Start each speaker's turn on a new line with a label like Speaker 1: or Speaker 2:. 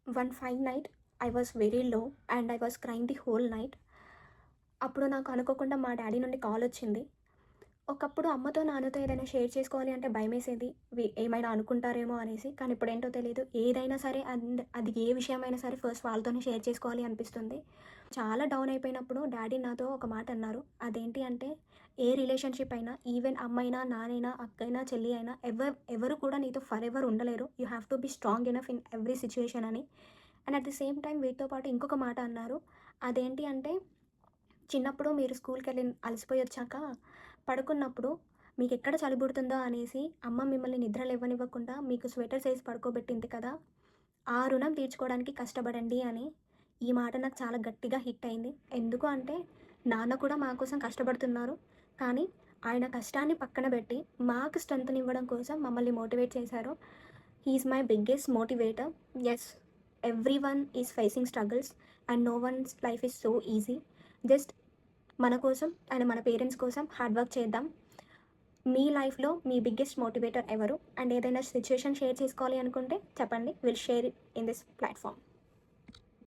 Speaker 1: One fine night I was very low and I was crime the whole night. అప్పుడు నాకు అనుకోకుండా మా daddy నుండి కాల్ వచ్చింది. ఒకప్పుడు అమ్మతో, నాన్నతో ఏదైనా షేర్ చేసుకోవాలి అంటే భయమేసేది. ఏమైనా అనుకుంటారేమో అనేసి. కానీ ఇప్పుడేంటో తెలీదు. ఏదైనా సరే అది ఏ విషయమైనా సరే ఫస్ట్ వాళ్ళతోనే షేర్ చేసుకోవాలి అనిపిస్తుంది. చాలా డౌన్ అయిపోయినప్పుడు డాడీ నాతో ఒక మాట అన్నారు. అదేంటి అంటే, ఏ రిలేషన్‌షిప్ అయినా ఈవెన్ అమ్మైనా, నాన్నైనా, అక్కైనా, చెల్లి అయినా ఎవరు కూడా నీతో ఫరెవర్ ఉండలేరు. You have to be strong enough in every situation అని. And at the same time వీటితో పాటు ఇంకొక మాట అన్నారు. అదేంటి అంటే, చిన్నప్పుడు మీరు స్కూల్‌కెళ్ళి అలసిపోయి వచ్చాక పడుకున్నప్పుడు మీకెక్కడ చలి పుడుతుందో అనేసి అమ్మ మిమ్మల్ని నిద్ర లేవనివ్వకుండా మీకు స్వెటర్స్ ఏసి పడుకోబెట్టింది కదా! ఆ రుణం తీర్చుకోవడానికి కష్టపడండి అని. ఈ మాట నాకు చాలా గట్టిగా హిట్ అయింది. ఎందుకు అంటే నాన్న కూడా మా కోసం కష్టపడుతున్నారు. కానీ ఆయన కష్టాన్ని పక్కన పెట్టి మాకు స్ట్రెంగ్త్‌నివ్వడం కోసం మమ్మల్ని మోటివేట్ చేశారు. He is my biggest motivator. Yes, everyone is facing struggles and no one's life is so easy. Just మన కోసం అండ్ మన పేరెంట్స్ కోసం హార్డ్ వర్క్ చేద్దాం. మీ లైఫ్‌లో మీ బిగ్గెస్ట్ మోటివేటర్ ఎవరు? అండ్ ఏదైనా సిట్యుయేషన్ షేర్ చేసుకోవాలి అనుకుంటే చెప్పండి. Will share it in this platform.